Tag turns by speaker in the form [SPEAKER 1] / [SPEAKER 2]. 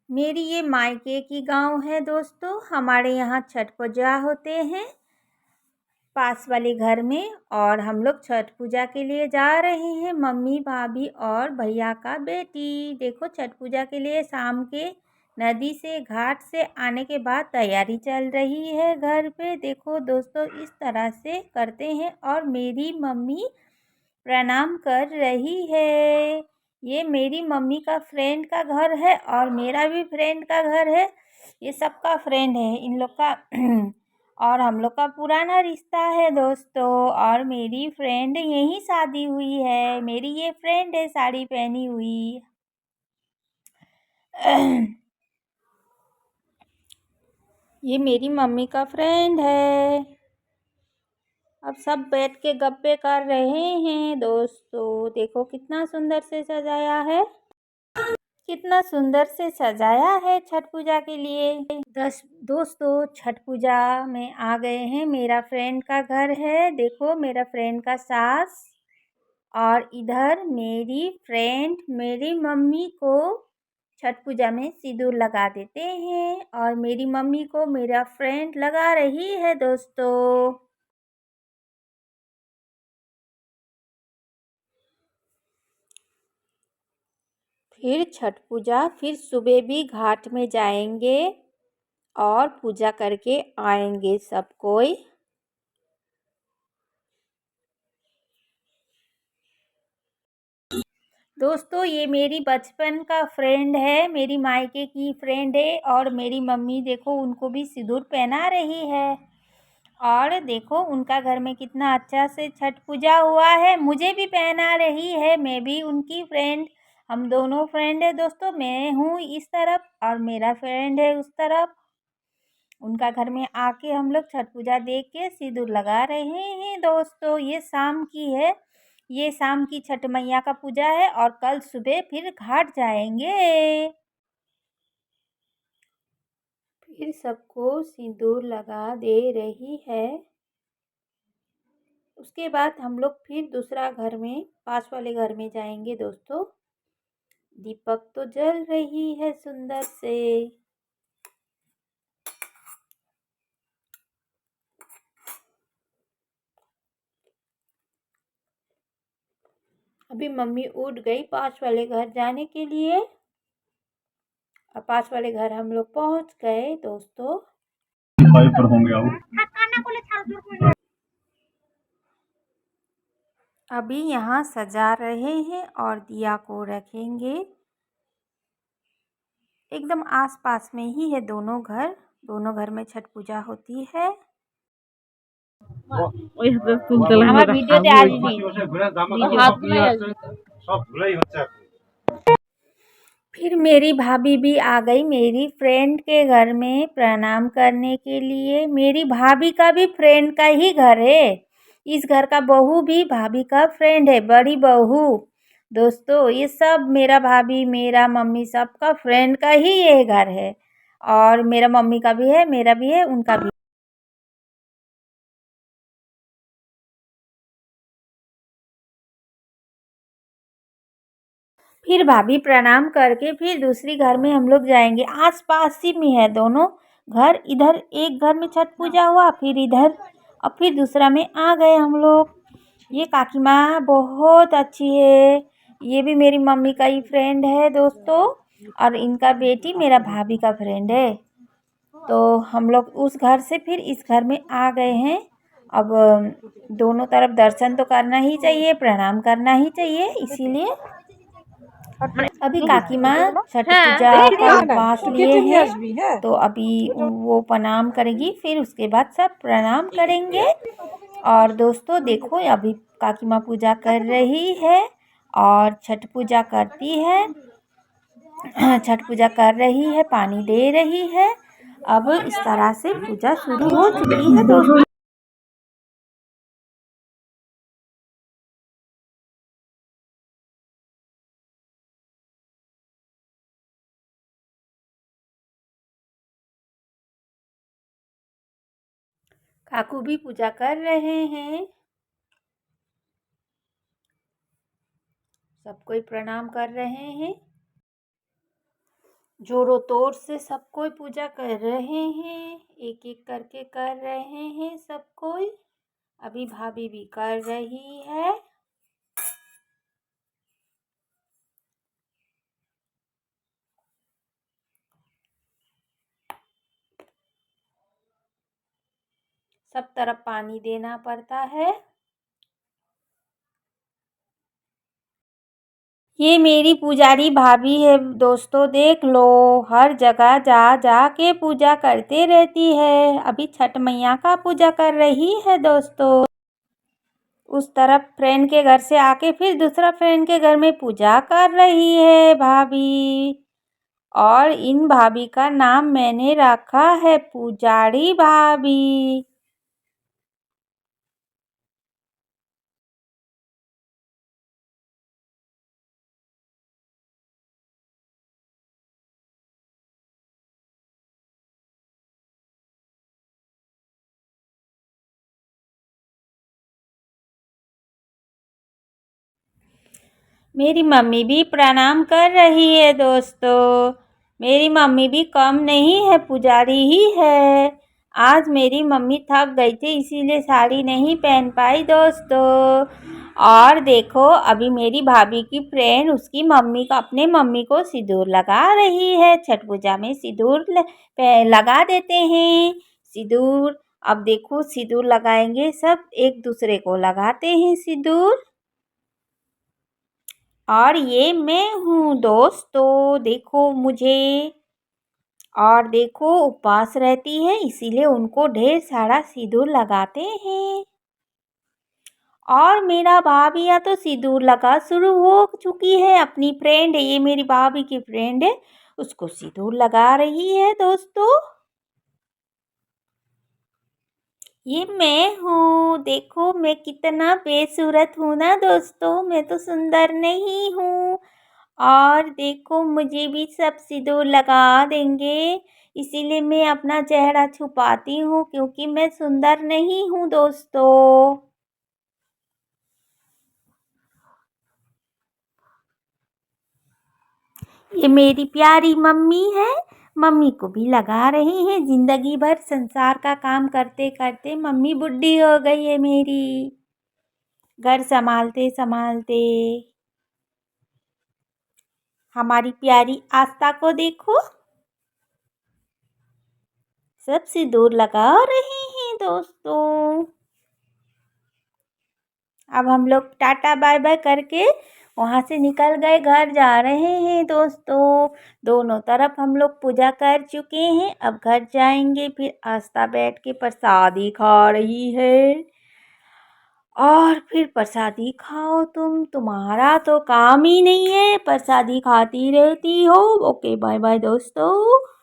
[SPEAKER 1] मेरी ये मायके की गांव है दोस्तों। हमारे यहाँ छठ पूजा होते हैं पास वाले घर में, और हम लोग छठ पूजा के लिए जा रहे हैं, मम्मी भाभी और भैया का बेटी। देखो छठ पूजा के लिए शाम के नदी से घाट से आने के बाद तैयारी चल रही है घर पे। देखो दोस्तों इस तरह से करते हैं, और मेरी मम्मी प्रणाम कर रही है। ये मेरी मम्मी का फ्रेंड का घर है और मेरा भी फ्रेंड का घर है। ये सबका फ्रेंड है इन लोग का और हम लोग का पुराना रिश्ता है दोस्तों। और मेरी फ्रेंड यहीं शादी हुई है। मेरी ये फ्रेंड है साड़ी पहनी हुई। ये मेरी मम्मी का फ्रेंड है। अब सब बैठ के गप्पे कर रहे हैं दोस्तों। देखो कितना सुंदर से सजाया है, कितना सुंदर से सजाया है छठ पूजा के लिए। दोस्तों छठ पूजा में आ गए हैं। मेरा फ्रेंड का घर है। देखो मेरा फ्रेंड का सास, और इधर मेरी फ्रेंड मेरी मम्मी को छठ पूजा में सिंदूर लगा देते हैं, और मेरी मम्मी को मेरा फ्रेंड लगा रही है दोस्तों। फिर छठ पूजा, फिर सुबह भी घाट में जाएंगे और पूजा करके आएंगे सब कोई। दोस्तों ये मेरी बचपन का फ्रेंड है, मेरी मायके की फ्रेंड है, और मेरी मम्मी देखो उनको भी सिंदूर पहना रही है। और देखो उनका घर में कितना अच्छा से छठ पूजा हुआ है। मुझे भी पहना रही है, मैं भी उनकी फ्रेंड। हम दोनों फ्रेंड है दोस्तों। मैं हूँ इस तरफ और मेरा फ्रेंड है उस तरफ। उनका घर में आके हम लोग छठ पूजा देख के सिंदूर लगा रहे हैं दोस्तों। ये शाम की है, ये शाम की छठ मैया का पूजा है, और कल सुबह फिर घाट जाएंगे। फिर सबको सिंदूर लगा दे रही है। उसके बाद हम लोग फिर दूसरा घर में, पास वाले घर में जाएंगे दोस्तों। दीपक तो जल रही है सुंदर से। अभी मम्मी उठ गई पास वाले घर जाने के लिए, और पास वाले घर हम लोग पहुंच गए दोस्तों। पर होंगे अभी यहाँ सजा रहे हैं और दिया को रखेंगे। एकदम आस-पास में ही है दोनों घर। दोनों घर में छठ पूजा होती है।
[SPEAKER 2] আমার ভিডিওতে আসবি
[SPEAKER 1] फिर मेरी भाभी भी आ गई मेरी फ्रेंड के घर में प्रणाम करने के लिए। मेरी भाभी का भी फ्रेंड का ही घर है। इस घर का बहू भी भाभी का फ्रेंड है, बड़ी बहू। दोस्तों ये सब मेरा भाभी मेरा मम्मी सबका फ्रेंड का ही ये घर है, और मेरा मम्मी का भी है, मेरा भी है, उनका भी। फिर भाभी प्रणाम करके फिर दूसरी घर में हम लोग जाएंगे। आस पास ही में है दोनों घर। इधर एक घर में छठ पूजा हुआ, फिर इधर, और फिर दूसरा में आ गए हम लोग। ये काकी माँ बहुत अच्छी है। ये भी मेरी मम्मी का ही फ्रेंड है दोस्तों, और इनका बेटी मेरा भाभी का फ्रेंड है। तो हम लोग उस घर से फिर इस घर में आ गए हैं। अब दोनों तरफ दर्शन तो करना ही चाहिए, प्रणाम करना ही चाहिए, इसीलिए अभी काकी माँ छठ पूजा का उपवास लिए हैं, तो अभी वो प्रणाम करेगी, फिर उसके बाद सब प्रणाम करेंगे। और दोस्तों देखो अभी काकी माँ पूजा कर रही है और छठ पूजा करती है। छठ पूजा कर रही है, पानी दे रही है। अब इस तरह से पूजा शुरू हो चुकी है दोस्तों। काकू भी पूजा कर रहे हैं। सब कोई प्रणाम कर रहे हैं। जोरों तोर से सब कोई पूजा कर रहे हैं, एक एक करके कर रहे हैं सब कोई। अभी भाभी भी कर रही है। सब तरफ पानी देना पड़ता है। ये मेरी पुजारी भाभी है दोस्तों, देख लो, हर जगह जा जा के पूजा करते रहती है। अभी छठ मैया का पूजा कर रही है दोस्तों। उस तरफ फ्रेंड के घर से आके फिर दूसरा फ्रेंड के घर में पूजा कर रही है भाभी। और इन भाभी का नाम मैंने रखा है पुजारी भाभी। मेरी मम्मी भी प्रणाम कर रही है दोस्तों। मेरी मम्मी भी कम नहीं है, पुजारी ही है। आज मेरी मम्मी थक गई थी इसीलिए साड़ी नहीं पहन पाई दोस्तों। और देखो, अभी मेरी भाभी की फ्रेंड उसकी मम्मी का अपने मम्मी को सिंदूर लगा रही है। छठ पूजा में सिंदूर लगा देते हैं सिंदूर। अब देखो, सिंदूर लगाएंगे, सब एक दूसरे को लगाते हैं सिंदूर। और ये मैं हूँ दोस्तों, देखो मुझे। और देखो, उपवास रहती है इसीलिए उनको ढेर सारा सिंदूर लगाते हैं। और मेरा भाभी या तो सिंदूर लगा शुरू हो चुकी है। अपनी फ्रेंड है, ये मेरी भाभी की फ्रेंड है, उसको सिंदूर लगा रही है दोस्तों। ये मैं हूँ, देखो मैं कितना बेसूरत हूँ ना दोस्तों, मैं तो सुंदर नहीं हूँ। और देखो, मुझे भी सब सिंदूर लगा देंगे, इसीलिए मैं अपना चेहरा छुपाती हूँ क्योंकि मैं सुंदर नहीं हूँ दोस्तों। ये मेरी प्यारी मम्मी है, मम्मी को भी लगा रहे हैं। जिंदगी भर संसार का काम करते करते मम्मी बुढ़ी हो गई है मेरी, घर संभालते संभालते। हमारी प्यारी आस्था को देखो, सब सिंदूर लगा रहे हैं दोस्तों। अब हम लोग टाटा बाय बाय करके वहाँ से निकल गए, घर जा रहे हैं दोस्तों। दोनों तरफ हम लोग पूजा कर चुके हैं, अब घर जाएंगे। फिर आस्था बैठ के प्रसादी खा रही है। और फिर प्रसादी खाओ, तुम्हारा तो काम ही नहीं है, प्रसादी खाती रहती हो। ओके, बाय बाय दोस्तों।